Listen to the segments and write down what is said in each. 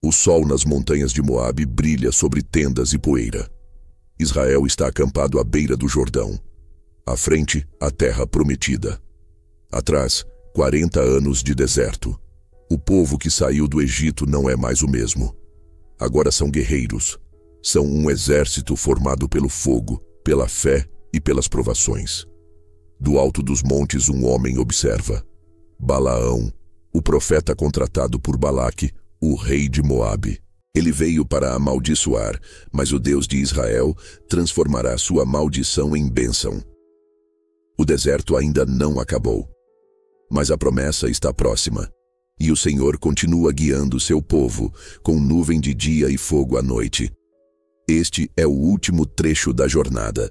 O sol nas montanhas de Moabe brilha sobre tendas e poeira. Israel está acampado à beira do Jordão. À frente, a terra prometida. Atrás, 40 anos de deserto. O povo que saiu do Egito não é mais o mesmo. Agora são guerreiros. São um exército formado pelo fogo, pela fé e pelas provações. Do alto dos montes um homem observa. Balaão, o profeta contratado por Balaque, o rei de Moabe. Ele veio para amaldiçoar, mas o Deus de Israel transformará sua maldição em bênção. O deserto ainda não acabou, mas a promessa está próxima, e o Senhor continua guiando seu povo, com nuvem de dia e fogo à noite. Este é o último trecho da jornada.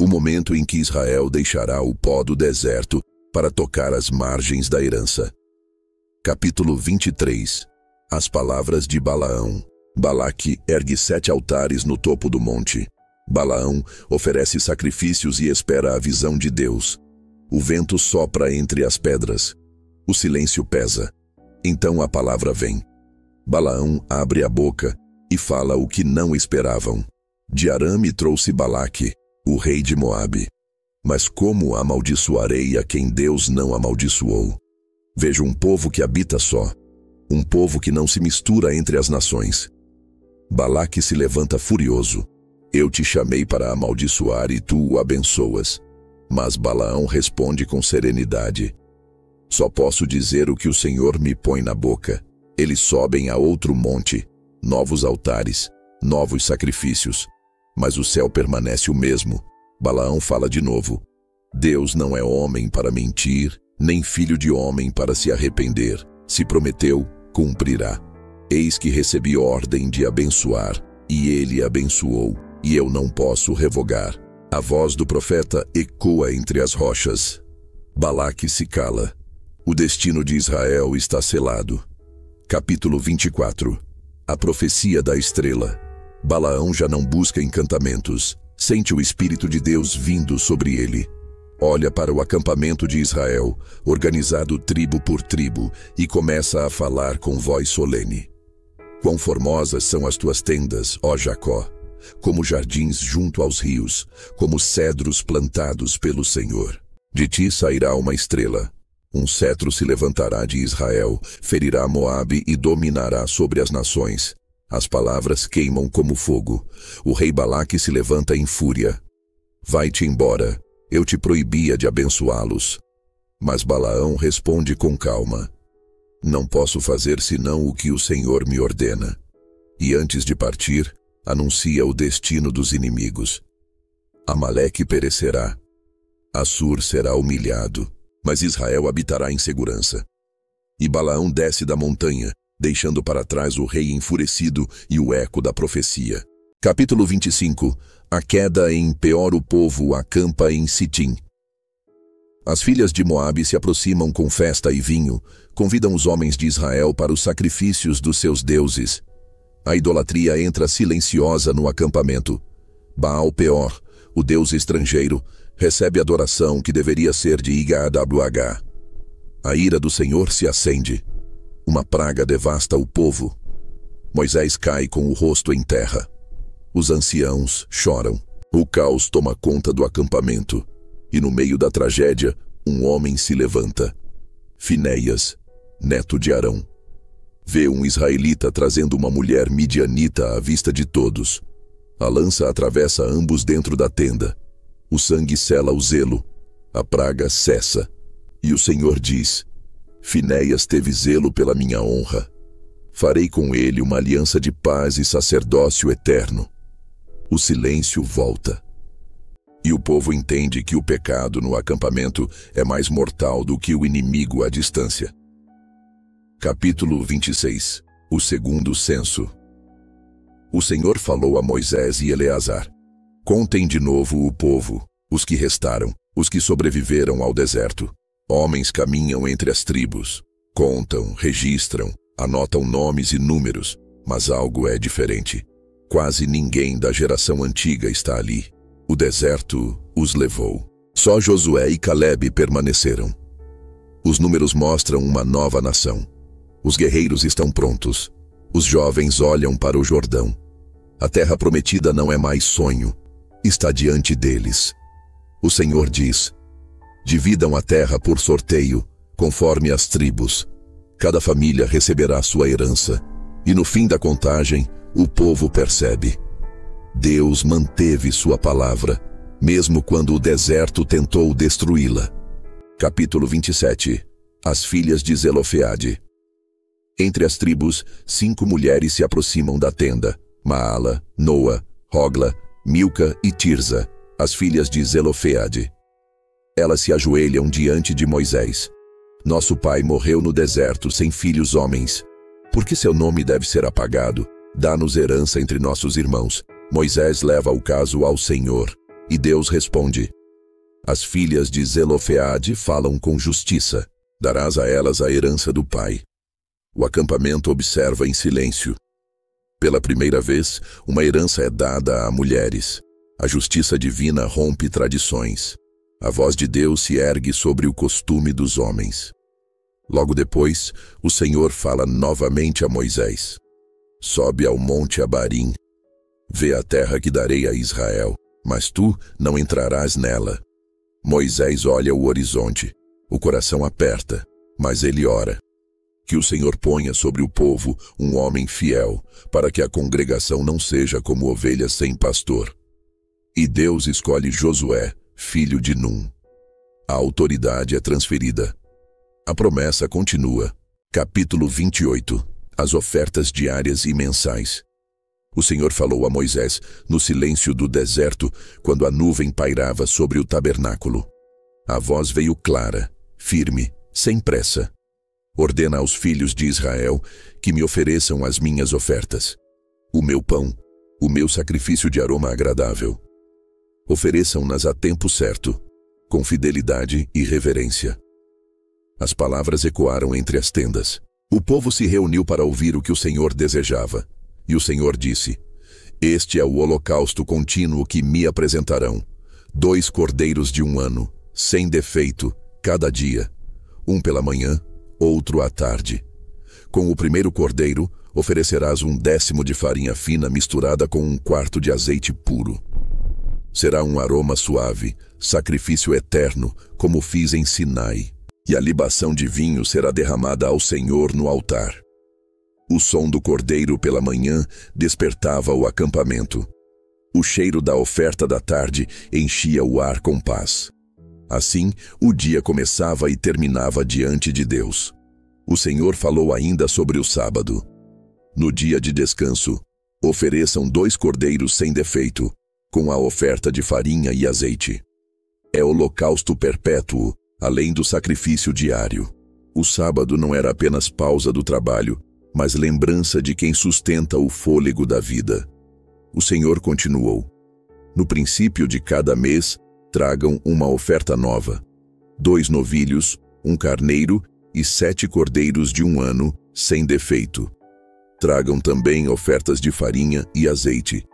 O momento em que Israel deixará o pó do deserto para tocar as margens da herança. Capítulo 23. As palavras de Balaão. Balaque ergue 7 altares no topo do monte. Balaão oferece sacrifícios e espera a visão de Deus. O vento sopra entre as pedras. O silêncio pesa. Então a palavra vem. Balaão abre a boca e fala o que não esperavam. De Arame trouxe Balaque, o rei de Moabe. Mas como amaldiçoarei a quem Deus não amaldiçoou? Vejo um povo que habita só, um povo que não se mistura entre as nações. Balaque se levanta furioso. Eu te chamei para amaldiçoar e tu o abençoas. Mas Balaão responde com serenidade. Só posso dizer o que o Senhor me põe na boca. Eles sobem a outro monte, novos altares, novos sacrifícios. Mas o céu permanece o mesmo. Balaão fala de novo. Deus não é homem para mentir, nem filho de homem para se arrepender. Se prometeu, cumprirá. Eis que recebi ordem de abençoar, e ele abençoou, e eu não posso revogar. A voz do profeta ecoa entre as rochas. Balaque se cala. O destino de Israel está selado. Capítulo 24. A profecia da estrela. Balaão já não busca encantamentos. Sente o Espírito de Deus vindo sobre ele. Olha para o acampamento de Israel, organizado tribo por tribo, e começa a falar com voz solene. Quão formosas são as tuas tendas, ó Jacó, como jardins junto aos rios, como cedros plantados pelo Senhor. De ti sairá uma estrela. Um cetro se levantará de Israel, ferirá Moabe e dominará sobre as nações. As palavras queimam como fogo. O rei Balaque se levanta em fúria. Vai-te embora. Eu te proibia de abençoá-los. Mas Balaão responde com calma. Não posso fazer senão o que o Senhor me ordena. E antes de partir, anuncia o destino dos inimigos. Amaleque perecerá. Assur será humilhado, mas Israel habitará em segurança. E Balaão desce da montanha, deixando para trás o rei enfurecido e o eco da profecia. Capítulo 25. A queda em Peor. O povo acampa em Sitim. As filhas de Moabe se aproximam com festa e vinho, convidam os homens de Israel para os sacrifícios dos seus deuses. A idolatria entra silenciosa no acampamento. Baal Peor, o deus estrangeiro, recebe adoração que deveria ser de Igawh. A ira do Senhor se acende. Uma praga devasta o povo. Moisés cai com o rosto em terra. Os anciãos choram. O caos toma conta do acampamento. E no meio da tragédia, um homem se levanta. Finéias, neto de Arão. Vê um israelita trazendo uma mulher midianita à vista de todos. A lança atravessa ambos dentro da tenda. O sangue sela o zelo. A praga cessa. E o Senhor diz: Finéias teve zelo pela minha honra. Farei com ele uma aliança de paz e sacerdócio eterno. O silêncio volta. E o povo entende que o pecado no acampamento é mais mortal do que o inimigo à distância. Capítulo 26. O segundo censo. O Senhor falou a Moisés e Eleazar: Contem de novo o povo, os que restaram, os que sobreviveram ao deserto. Homens caminham entre as tribos. Contam, registram, anotam nomes e números, mas algo é diferente. Quase ninguém da geração antiga está ali. O deserto os levou. Só Josué e Calebe permaneceram. Os números mostram uma nova nação. Os guerreiros estão prontos. Os jovens olham para o Jordão. A terra prometida não é mais sonho, está diante deles. O Senhor diz: dividam a terra por sorteio, conforme as tribos. Cada família receberá sua herança, e no fim da contagem, o povo percebe. Deus manteve sua palavra, mesmo quando o deserto tentou destruí-la. Capítulo 27. As filhas de Zelofeade. Entre as tribos, 5 mulheres se aproximam da tenda: Maala, Noa, Hogla, Milca e Tirza, as filhas de Zelofeade. Elas se ajoelham diante de Moisés. Nosso pai morreu no deserto sem filhos homens. Por que seu nome deve ser apagado? Dá-nos herança entre nossos irmãos. Moisés leva o caso ao Senhor, e Deus responde: as filhas de Zelofeade falam com justiça. Darás a elas a herança do pai. O acampamento observa em silêncio. Pela primeira vez, uma herança é dada a mulheres. A justiça divina rompe tradições. A voz de Deus se ergue sobre o costume dos homens. Logo depois, o Senhor fala novamente a Moisés. Sobe ao monte Abarim. Vê a terra que darei a Israel, mas tu não entrarás nela. Moisés olha o horizonte. O coração aperta, mas ele ora. Que o Senhor ponha sobre o povo um homem fiel, para que a congregação não seja como ovelhas sem pastor. E Deus escolhe Josué, filho de Num. A autoridade é transferida. A promessa continua. Capítulo 28. As ofertas diárias e mensais. O Senhor falou a Moisés no silêncio do deserto, quando a nuvem pairava sobre o tabernáculo. A voz veio clara, firme, sem pressa. Ordena aos filhos de Israel que me ofereçam as minhas ofertas. O meu pão, o meu sacrifício de aroma agradável. Ofereçam-nas a tempo certo, com fidelidade e reverência. As palavras ecoaram entre as tendas. O povo se reuniu para ouvir o que o Senhor desejava. E o Senhor disse: este é o holocausto contínuo que me apresentarão. 2 cordeiros de 1 ano, sem defeito, cada dia. Um pela manhã, outro à tarde. Com o primeiro cordeiro, oferecerás 1/10 de farinha fina misturada com 1/4 de azeite puro. Será um aroma suave, sacrifício eterno, como fiz em Sinai. E a libação de vinho será derramada ao Senhor no altar. O som do cordeiro pela manhã despertava o acampamento. O cheiro da oferta da tarde enchia o ar com paz. Assim, o dia começava e terminava diante de Deus. O Senhor falou ainda sobre o sábado. No dia de descanso, ofereçam 2 cordeiros sem defeito, com a oferta de farinha e azeite. É holocausto perpétuo, além do sacrifício diário. O sábado não era apenas pausa do trabalho, mas lembrança de quem sustenta o fôlego da vida. O Senhor continuou: no princípio de cada mês, tragam uma oferta nova: 2 novilhos, 1 carneiro e 7 cordeiros de 1 ano, sem defeito. Tragam também ofertas de farinha e azeite.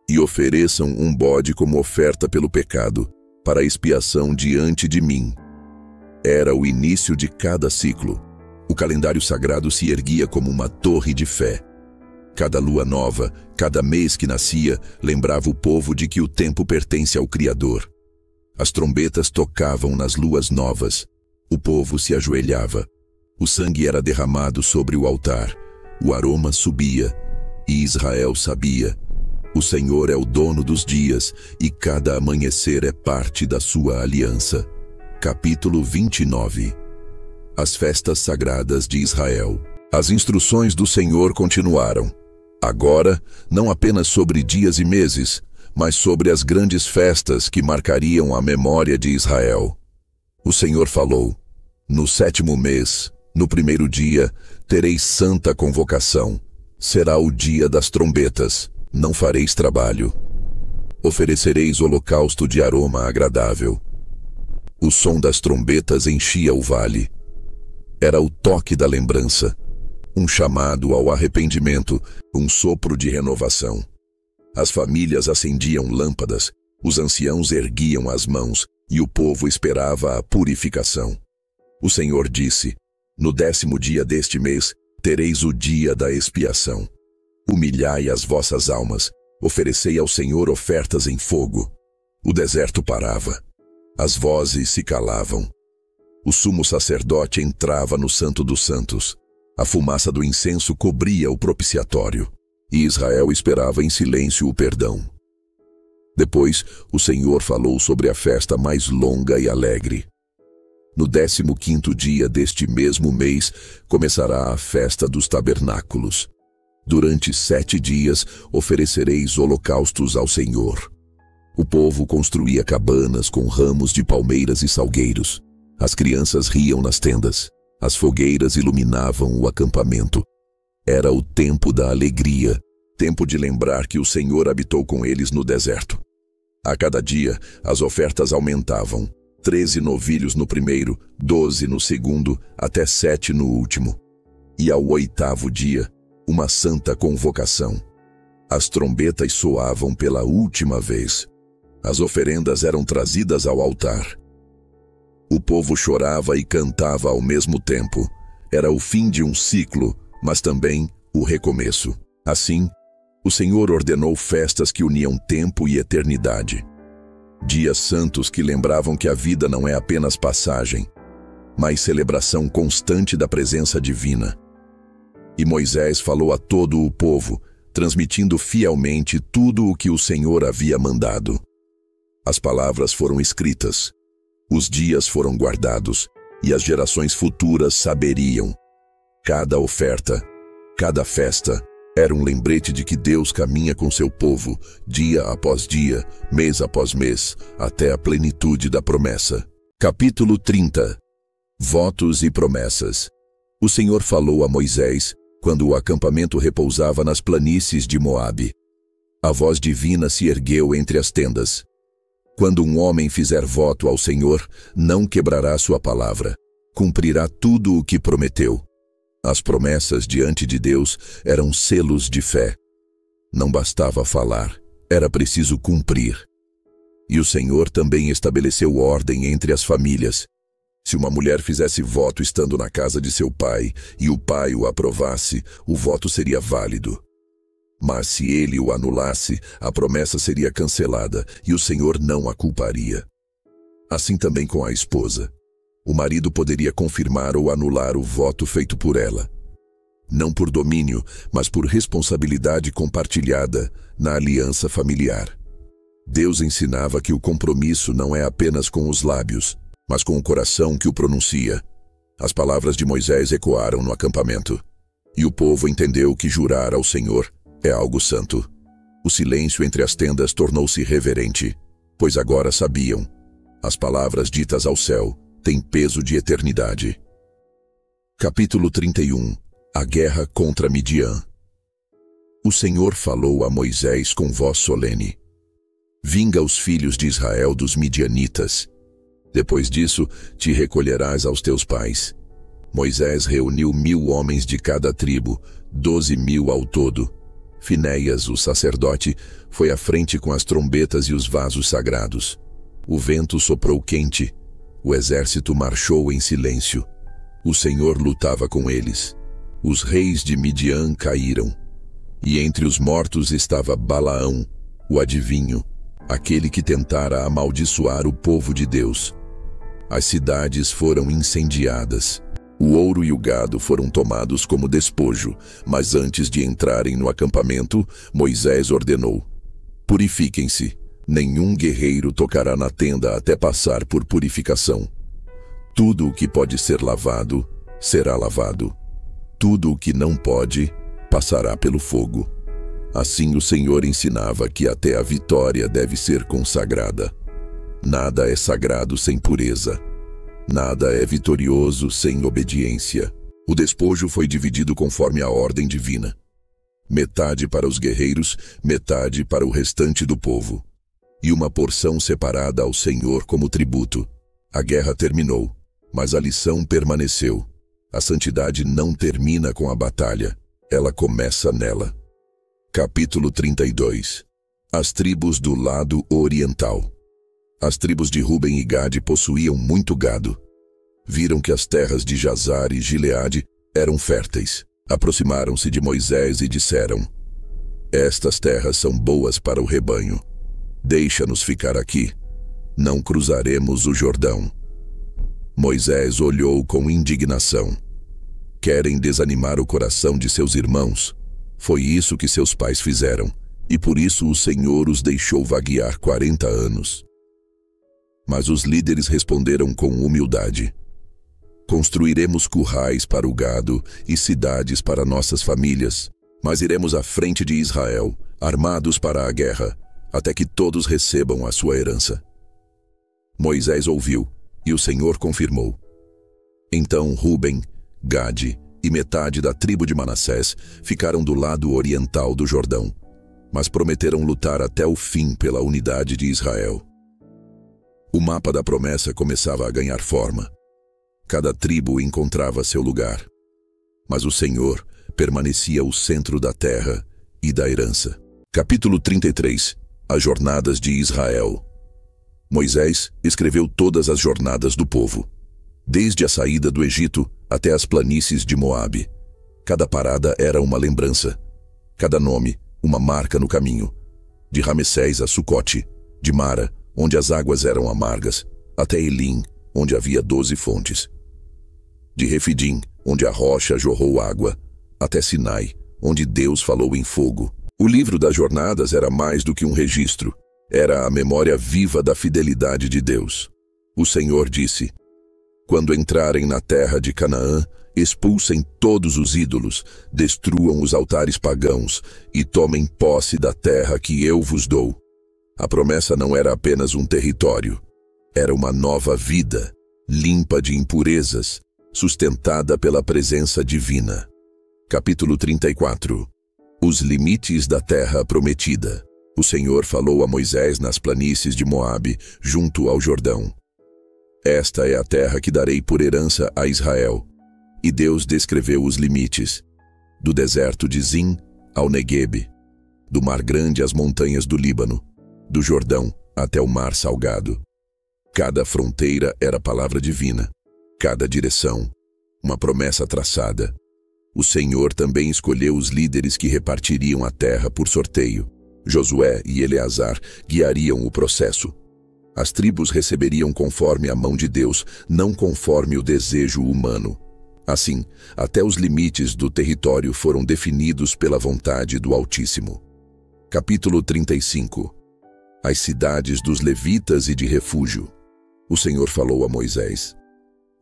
E ofereçam um bode como oferta pelo pecado, para expiação diante de mim. Era o início de cada ciclo. O calendário sagrado se erguia como uma torre de fé. Cada lua nova, cada mês que nascia, lembrava o povo de que o tempo pertence ao Criador. As trombetas tocavam nas luas novas. O povo se ajoelhava. O sangue era derramado sobre o altar. O aroma subia. E Israel sabia: o Senhor é o dono dos dias, e cada amanhecer é parte da sua aliança. Capítulo 29. As festas sagradas de Israel. As instruções do Senhor continuaram. Agora, não apenas sobre dias e meses, mas sobre as grandes festas que marcariam a memória de Israel. O Senhor falou: no 7º mês, no 1º dia, tereis santa convocação. Será o dia das trombetas, não fareis trabalho. Oferecereis holocausto de aroma agradável. O som das trombetas enchia o vale. Era o toque da lembrança, um chamado ao arrependimento, um sopro de renovação. As famílias acendiam lâmpadas, os anciãos erguiam as mãos e o povo esperava a purificação. O Senhor disse: no 10º dia deste mês, tereis o dia da expiação. Humilhai as vossas almas, oferecei ao Senhor ofertas em fogo. O deserto parava, as vozes se calavam. O sumo sacerdote entrava no Santo dos Santos. A fumaça do incenso cobria o propiciatório, e Israel esperava em silêncio o perdão. Depois, o Senhor falou sobre a festa mais longa e alegre. No 15º dia deste mesmo mês, começará a festa dos tabernáculos. Durante 7 dias, oferecereis holocaustos ao Senhor. O povo construía cabanas com ramos de palmeiras e salgueiros. As crianças riam nas tendas. As fogueiras iluminavam o acampamento. Era o tempo da alegria, tempo de lembrar que o Senhor habitou com eles no deserto. A cada dia, as ofertas aumentavam. 13 novilhos no primeiro, 12 no segundo, até 7 no último. E ao 8º dia, uma santa convocação. As trombetas soavam pela última vez. As oferendas eram trazidas ao altar. O povo chorava e cantava ao mesmo tempo. Era o fim de um ciclo, mas também o recomeço. Assim, o Senhor ordenou festas que uniam tempo e eternidade. Dias santos que lembravam que a vida não é apenas passagem, mas celebração constante da presença divina. E Moisés falou a todo o povo, transmitindo fielmente tudo o que o Senhor havia mandado. As palavras foram escritas, os dias foram guardados, e as gerações futuras saberiam. Cada oferta, cada festa, era um lembrete de que Deus caminha com seu povo, dia após dia, mês após mês, até a plenitude da promessa. Capítulo 30. Votos e promessas. O Senhor falou a Moisés, quando o acampamento repousava nas planícies de Moabe. A voz divina se ergueu entre as tendas. Quando um homem fizer voto ao Senhor, não quebrará sua palavra. Cumprirá tudo o que prometeu. As promessas diante de Deus eram selos de fé. Não bastava falar, era preciso cumprir. E o Senhor também estabeleceu ordem entre as famílias. Se uma mulher fizesse voto estando na casa de seu pai, e o pai o aprovasse, o voto seria válido. Mas se ele o anulasse, a promessa seria cancelada, e o Senhor não a culparia. Assim também com a esposa. O marido poderia confirmar ou anular o voto feito por ela. Não por domínio, mas por responsabilidade compartilhada na aliança familiar. Deus ensinava que o compromisso não é apenas com os lábios, mas com o coração que o pronuncia. As palavras de Moisés ecoaram no acampamento, e o povo entendeu que jurar ao Senhor é algo santo. O silêncio entre as tendas tornou-se reverente, pois agora sabiam. As palavras ditas ao céu têm peso de eternidade. Capítulo 31. A guerra contra Midian. O Senhor falou a Moisés com voz solene. Vinga os filhos de Israel dos midianitas. Depois disso, te recolherás aos teus pais. Moisés reuniu 1000 homens de cada tribo, 12.000 ao todo. Finéias, o sacerdote, foi à frente com as trombetas e os vasos sagrados. O vento soprou quente. O exército marchou em silêncio. O Senhor lutava com eles. Os reis de Midian caíram. E entre os mortos estava Balaão, o adivinho, aquele que tentara amaldiçoar o povo de Deus. As cidades foram incendiadas. O ouro e o gado foram tomados como despojo, mas antes de entrarem no acampamento, Moisés ordenou: purifiquem-se. Nenhum guerreiro tocará na tenda até passar por purificação. Tudo o que pode ser lavado, será lavado. Tudo o que não pode, passará pelo fogo. Assim o Senhor ensinava que até a vitória deve ser consagrada. Nada é sagrado sem pureza. Nada é vitorioso sem obediência. O despojo foi dividido conforme a ordem divina. Metade para os guerreiros, metade para o restante do povo. E uma porção separada ao Senhor como tributo. A guerra terminou, mas a lição permaneceu. A santidade não termina com a batalha, ela começa nela. Capítulo 32. As tribos do lado oriental. As tribos de Ruben e Gade possuíam muito gado. Viram que as terras de Jazar e Gileade eram férteis. Aproximaram-se de Moisés e disseram: Estas terras são boas para o rebanho. Deixa-nos ficar aqui. Não cruzaremos o Jordão. Moisés olhou com indignação. Querem desanimar o coração de seus irmãos? Foi isso que seus pais fizeram, e por isso o Senhor os deixou vaguear 40 anos. Mas os líderes responderam com humildade: Construiremos currais para o gado e cidades para nossas famílias, mas iremos à frente de Israel, armados para a guerra, até que todos recebam a sua herança. Moisés ouviu, e o Senhor confirmou. Então Ruben, Gade e metade da tribo de Manassés ficaram do lado oriental do Jordão, mas prometeram lutar até o fim pela unidade de Israel. O mapa da promessa começava a ganhar forma. Cada tribo encontrava seu lugar. Mas o Senhor permanecia o centro da terra e da herança. Capítulo 33. As jornadas de Israel. Moisés escreveu todas as jornadas do povo, desde a saída do Egito até as planícies de Moabe. Cada parada era uma lembrança, cada nome uma marca no caminho. De Ramessés a Sucote, de Mara, onde as águas eram amargas, até Elim, onde havia 12 fontes. De Refidim, onde a rocha jorrou água, até Sinai, onde Deus falou em fogo. O livro das jornadas era mais do que um registro. Era a memória viva da fidelidade de Deus. O Senhor disse: Quando entrarem na terra de Canaã, expulsem todos os ídolos, destruam os altares pagãos e tomem posse da terra que eu vos dou. A promessa não era apenas um território. Era uma nova vida, limpa de impurezas, sustentada pela presença divina. Capítulo 34. Os limites da terra prometida. O Senhor falou a Moisés nas planícies de Moabe, junto ao Jordão. Esta é a terra que darei por herança a Israel. E Deus descreveu os limites, do deserto de Zin ao Neguebe, do Mar Grande às montanhas do Líbano, do Jordão até o Mar Salgado. Cada fronteira era palavra divina, cada direção, uma promessa traçada. O Senhor também escolheu os líderes que repartiriam a terra por sorteio. Josué e Eleazar guiariam o processo. As tribos receberiam conforme a mão de Deus, não conforme o desejo humano. Assim, até os limites do território foram definidos pela vontade do Altíssimo. Capítulo 35. As cidades dos levitas e de refúgio. O Senhor falou a Moisés: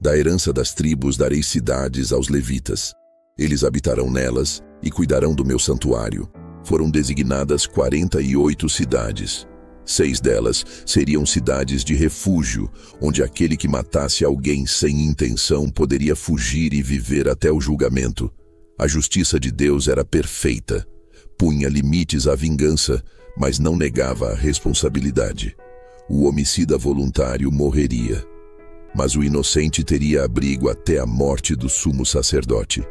Da herança das tribos darei cidades aos levitas. Eles habitarão nelas e cuidarão do meu santuário. Foram designadas 48 cidades. 6 delas seriam cidades de refúgio, onde aquele que matasse alguém sem intenção poderia fugir e viver até o julgamento. A justiça de Deus era perfeita. Punha limites à vingança, mas não negava a responsabilidade. O homicida voluntário morreria, mas o inocente teria abrigo até a morte do sumo sacerdote.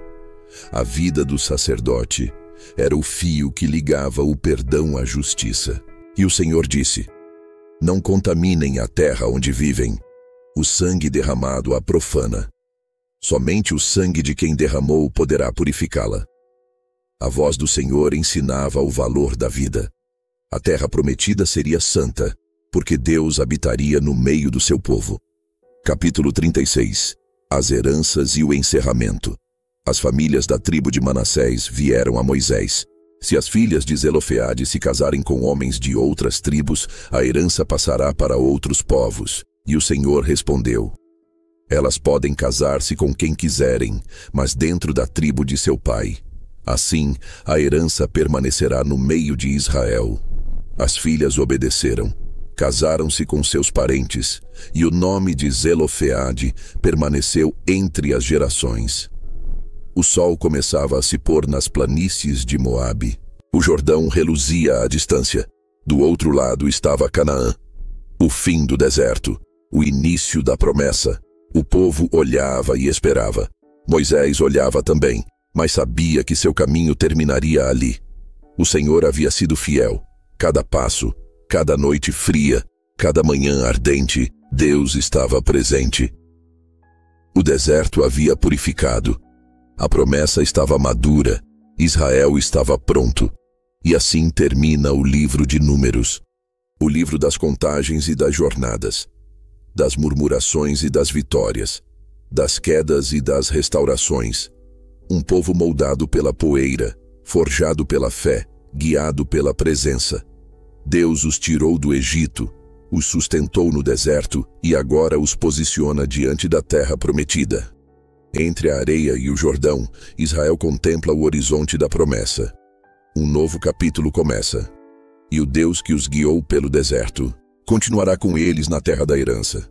A vida do sacerdote era o fio que ligava o perdão à justiça. E o Senhor disse: Não contaminem a terra onde vivem. O sangue derramado a profana. Somente o sangue de quem derramou poderá purificá-la. A voz do Senhor ensinava o valor da vida. A terra prometida seria santa, porque Deus habitaria no meio do seu povo. Capítulo 36. As heranças e o encerramento. As famílias da tribo de Manassés vieram a Moisés. Se as filhas de Zelofeade se casarem com homens de outras tribos, a herança passará para outros povos. E o Senhor respondeu: Elas podem casar-se com quem quiserem, mas dentro da tribo de seu pai. Assim, a herança permanecerá no meio de Israel. As filhas obedeceram, casaram-se com seus parentes, e o nome de Zelofeade permaneceu entre as gerações. O sol começava a se pôr nas planícies de Moabe. O Jordão reluzia à distância. Do outro lado estava Canaã, o fim do deserto, o início da promessa. O povo olhava e esperava. Moisés olhava também, mas sabia que seu caminho terminaria ali. O Senhor havia sido fiel. Cada passo, cada noite fria, cada manhã ardente, Deus estava presente. O deserto havia purificado. A promessa estava madura, Israel estava pronto. E assim termina o livro de Números, o livro das contagens e das jornadas, das murmurações e das vitórias, das quedas e das restaurações. Um povo moldado pela poeira, forjado pela fé, guiado pela presença. Deus os tirou do Egito, os sustentou no deserto e agora os posiciona diante da terra prometida. Entre a areia e o Jordão, Israel contempla o horizonte da promessa. Um novo capítulo começa. E o Deus que os guiou pelo deserto continuará com eles na terra da herança.